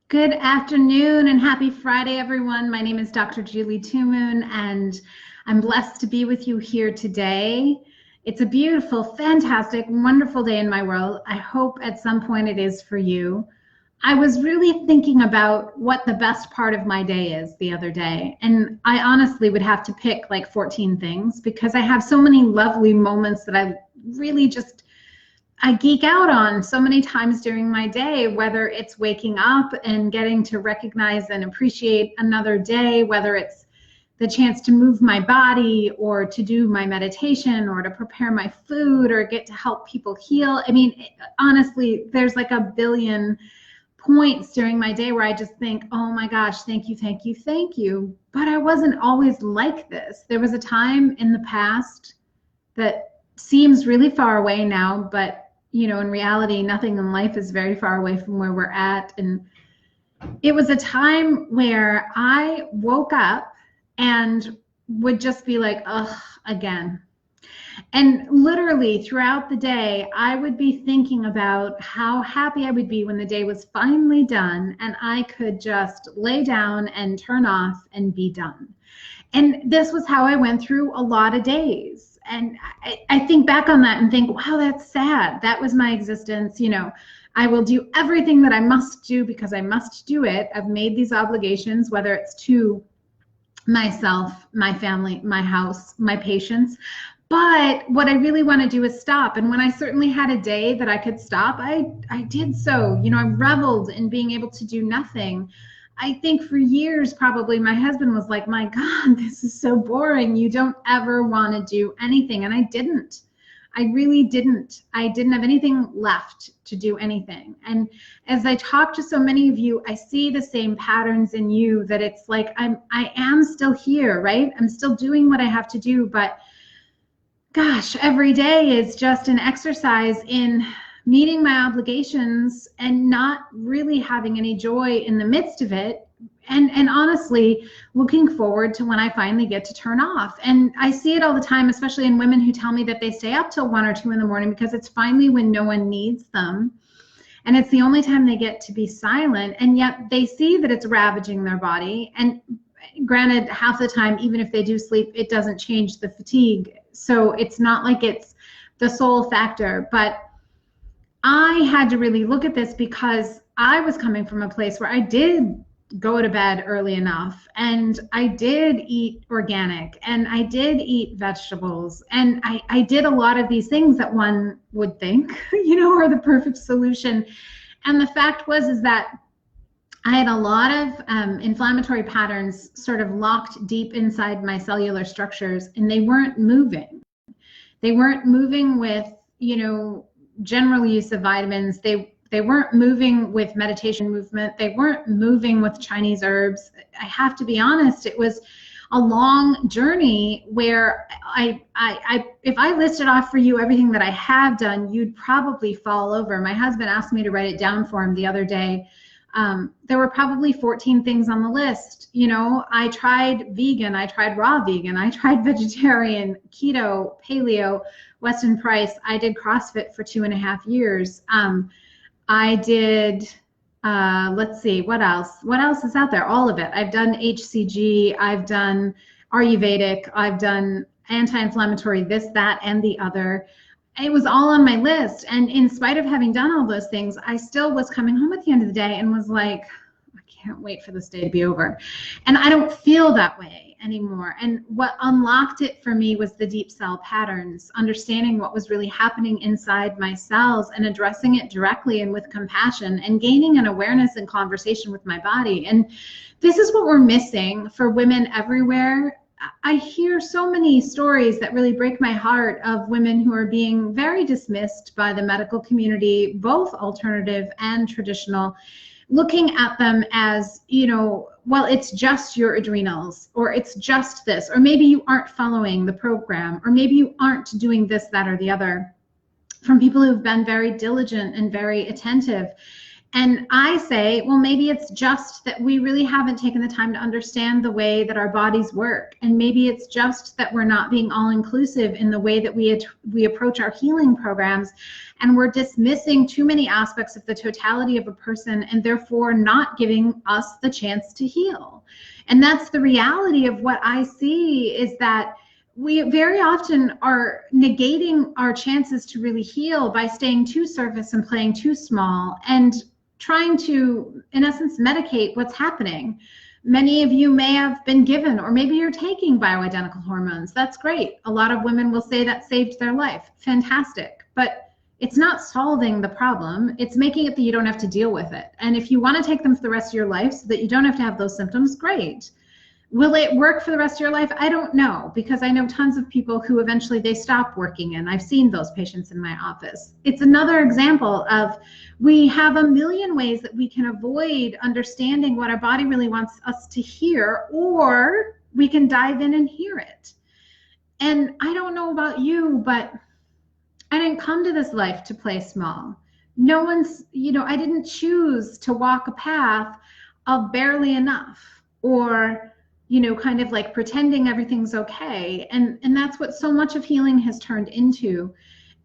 Good afternoon and happy Friday, everyone. My name is Dr. Julie Toomoon, and I'm blessed to be with you here today. It's a beautiful, fantastic, wonderful day in my world. I hope at some point it is for you. I was really thinking about what the best part of my day is the other day, and I honestly would have to pick like 14 things because I have so many lovely moments that I really just I geek out on so many times during my day, whether it's waking up and getting to recognize and appreciate another day, whether it's the chance to move my body or to do my meditation or to prepare my food or get to help people heal. I mean, honestly, there's like a billion points during my day where I just think, oh my gosh, thank you, thank you, thank you. But I wasn't always like this. There was a time in the past that seems really far away now, but in reality, nothing in life is very far away from where we're at. And it was a time where I woke up and would just be like, ugh, again. And literally throughout the day, I would be thinking about how happy I would be when the day was finally done and I could just lay down and turn off and be done. And this was how I went through a lot of days. And I think back on that and think, wow, that's sad. That was my existence. I will do everything that I must do because I must do it. I've made these obligations, whether it's to myself, my family, my house, my patients. But what I really want to do is stop. And when I certainly had a day that I could stop, I did so. I reveled in being able to do nothing. I think for years, probably, my husband was like, my God, this is so boring. You don't ever want to do anything. And I didn't. I really didn't. I didn't have anything left to do anything. And as I talk to so many of you, I see the same patterns in you, that it's like I am still here, right? I'm still doing what I have to do. But gosh, every day is just an exercise in meeting my obligations and not really having any joy in the midst of it. And honestly, looking forward to when I finally get to turn off. And I see it all the time, especially in women who tell me that they stay up till 1 or 2 in the morning because it's finally when no one needs them. And it's the only time they get to be silent. And yet they see that it's ravaging their body. And granted, half the time, even if they do sleep, it doesn't change the fatigue. So it's not like it's the sole factor. But I had to really look at this because I was coming from a place where I did go to bed early enough, and I did eat organic, and I did eat vegetables, and I did a lot of these things that one would think, are the perfect solution. And the fact is that I had a lot of inflammatory patterns sort of locked deep inside my cellular structures, and they weren't moving. They weren't moving with, general use of vitamins. They weren't moving with meditation movement. They weren't moving with Chinese herbs. I have to be honest, it was a long journey where if I listed off for you everything that I have done, you'd probably fall over. My husband asked me to write it down for him the other day. There were probably 14 things on the list. I tried vegan, I tried raw vegan, I tried vegetarian, keto, paleo, Weston Price. I did CrossFit for 2.5 years. I did, let's see, what else? What else is out there? All of it. I've done HCG, I've done Ayurvedic, I've done anti-inflammatory, this, that, and the other. It was all on my list. And in spite of having done all those things, I still was coming home at the end of the day and was like, I can't wait for this day to be over. And I don't feel that way anymore. And what unlocked it for me was the deep cell patterns, understanding what was really happening inside my cells and addressing it directly and with compassion and gaining an awareness and conversation with my body. And this is what we're missing for women everywhere. I hear so many stories that really break my heart of women who are being very dismissed by the medical community, both alternative and traditional, looking at them as, well, it's just your adrenals, or it's just this, or maybe you aren't following the program, or maybe you aren't doing this, that, or the other, from people who've been very diligent and very attentive. And I say, well, maybe it's just that we really haven't taken the time to understand the way that our bodies work. And maybe it's just that we're not being all inclusive in the way that we approach our healing programs. And we're dismissing too many aspects of the totality of a person and therefore not giving us the chance to heal. And that's the reality of what I see, is that we very often are negating our chances to really heal by staying too surface and playing too small and trying to, in essence, medicate what's happening. Many of you may have been given, or maybe you're taking bioidentical hormones. That's great. A lot of women will say that saved their life. Fantastic. But it's not solving the problem. It's making it that you don't have to deal with it. And if you want to take them for the rest of your life so that you don't have to have those symptoms, great. Will it work for the rest of your life? I don't know, because I know tons of people who eventually they stop working, and I've seen those patients in my office. It's another example of, we have a million ways that we can avoid understanding what our body really wants us to hear, or we can dive in and hear it. And I don't know about you, but I didn't come to this life to play small. No one's, I didn't choose to walk a path of barely enough, or kind of like pretending everything's okay. And that's what so much of healing has turned into.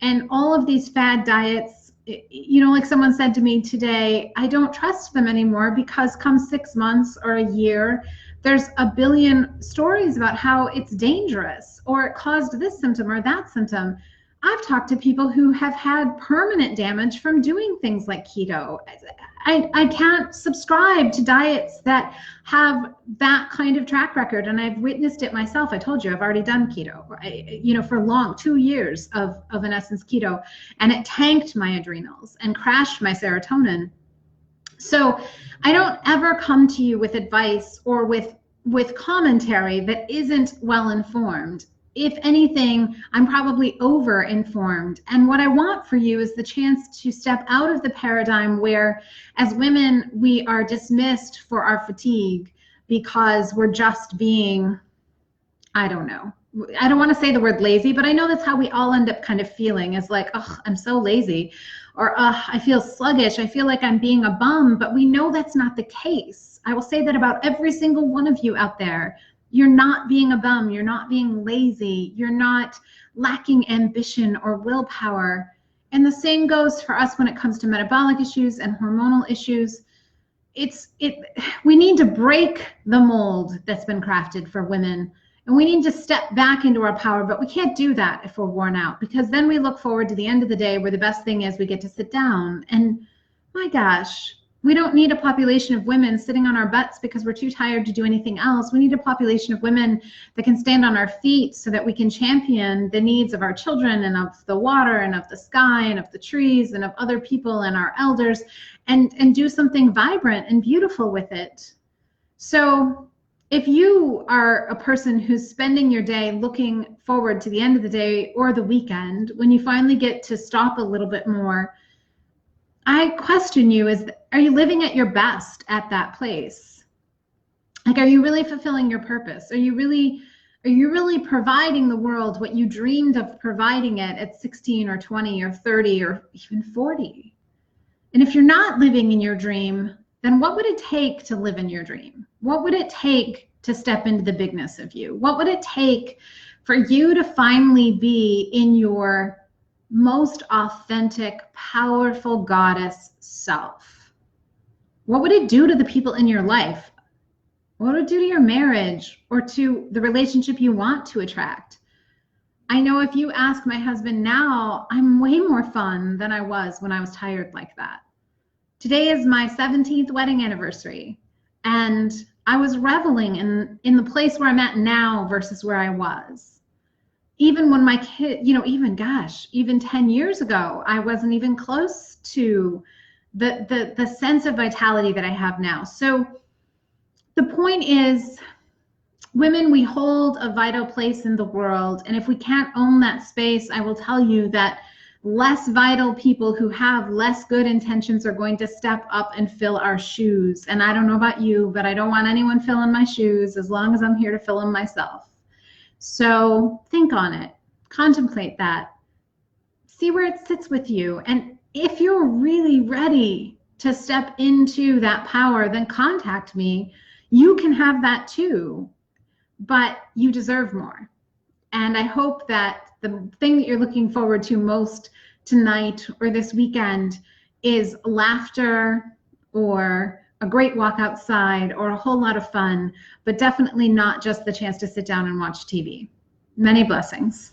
And all of these fad diets, like someone said to me today, I don't trust them anymore, because come 6 months or a year, there's a billion stories about how it's dangerous, or it caused this symptom or that symptom. I've talked to people who have had permanent damage from doing things like keto. I can't subscribe to diets that have that kind of track record, and I've witnessed it myself. I told you I've already done keto, for long, 2 years of in essence keto, and it tanked my adrenals and crashed my serotonin. So I don't ever come to you with advice or with commentary that isn't well informed. If anything, I'm probably over-informed. And what I want for you is the chance to step out of the paradigm where, as women, we are dismissed for our fatigue because we're just being, I don't know. I don't want to say the word lazy, but I know that's how we all end up kind of feeling, is like, oh, I'm so lazy, or I feel sluggish. I feel like I'm being a bum, but we know that's not the case. I will say that about every single one of you out there. You're not being a bum, you're not being lazy, you're not lacking ambition or willpower. And the same goes for us when it comes to metabolic issues and hormonal issues. We need to break the mold that's been crafted for women, and we need to step back into our power, but we can't do that if we're worn out, because then we look forward to the end of the day where the best thing is we get to sit down. And my gosh, we don't need a population of women sitting on our butts because we're too tired to do anything else. We need a population of women that can stand on our feet so that we can champion the needs of our children and of the water and of the sky and of the trees and of other people and our elders, and do something vibrant and beautiful with it. So if you are a person who's spending your day looking forward to the end of the day or the weekend, when you finally get to stop a little bit more, I question you, are you living at your best at that place? Like, are you really fulfilling your purpose? Are you really providing the world what you dreamed of providing it at 16 or 20 or 30 or even 40? And if you're not living in your dream, then what would it take to live in your dream? What would it take to step into the bigness of you? What would it take for you to finally be in your most authentic, powerful goddess self? What would it do to the people in your life? What would it do to your marriage or to the relationship you want to attract? I know if you ask my husband now, I'm way more fun than I was when I was tired like that. Today is my 17th wedding anniversary, and I was reveling in the place where I'm at now versus where I was. Even when my kid, even 10 years ago, I wasn't even close to the sense of vitality that I have now. So the point is, women, we hold a vital place in the world. And if we can't own that space, I will tell you that less vital people who have less good intentions are going to step up and fill our shoes. And I don't know about you, but I don't want anyone filling my shoes as long as I'm here to fill them myself. So think on it, contemplate that, see where it sits with you. And if you're really ready to step into that power, then contact me. You can have that too, but you deserve more. And I hope that the thing that you're looking forward to most tonight or this weekend is laughter or a great walk outside or a whole lot of fun, but definitely not just the chance to sit down and watch TV. Many blessings.